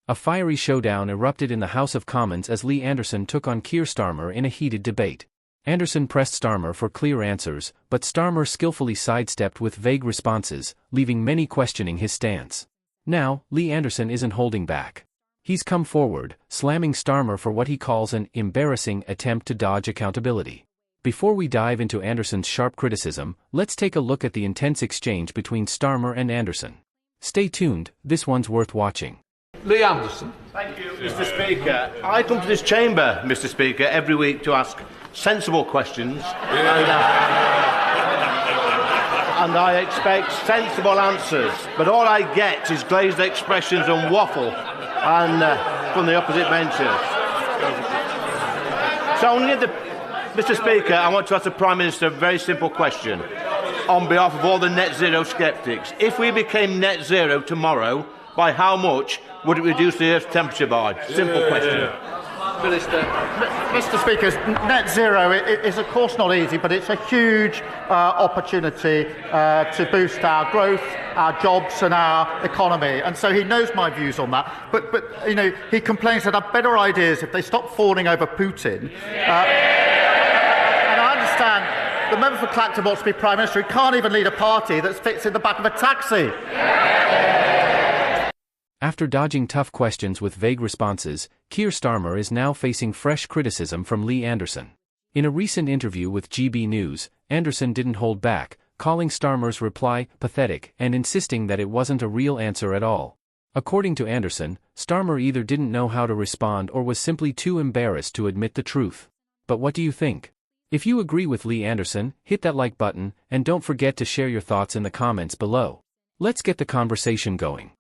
A fiery showdown erupted in the House of Commons as Lee Anderson took on Keir Starmer in a heated debate. Anderson pressed Starmer for clear answers, but Starmer skillfully sidestepped with vague responses, leaving many questioning his stance. Now, Lee Anderson isn't holding back. He's come forward, slamming Starmer for what he calls an embarrassing attempt to dodge accountability. Before we dive into Anderson's sharp criticism, let's take a look at the intense exchange between Starmer and Anderson. Stay tuned, this one's worth watching. Lee Anderson. Thank you, Mr. Speaker. I come to this chamber, Mr. Speaker, every week to ask sensible questions, and I expect sensible answers. But all I get is glazed expressions and waffle, and from the opposite benches. So, Mr. Speaker, I want to ask the Prime Minister a very simple question on behalf of all the net zero sceptics. If we became net zero tomorrow, by how much would it reduce the Earth's temperature by? Simple question. Minister. Mr. Speaker, net zero is of course not easy, but it's a huge opportunity to boost our growth, our jobs and our economy. And so he knows my views on that. But you know, he complains that I've better ideas if they stop fawning over Putin. And I understand the member for Clacton wants to be Prime Minister. He can't even lead a party that fits in the back of a taxi. After dodging tough questions with vague responses, Keir Starmer is now facing fresh criticism from Lee Anderson. In a recent interview with GB News, Anderson didn't hold back, calling Starmer's reply pathetic and insisting that it wasn't a real answer at all. According to Anderson, Starmer either didn't know how to respond or was simply too embarrassed to admit the truth. But what do you think? If you agree with Lee Anderson, hit that like button, and don't forget to share your thoughts in the comments below. Let's get the conversation going.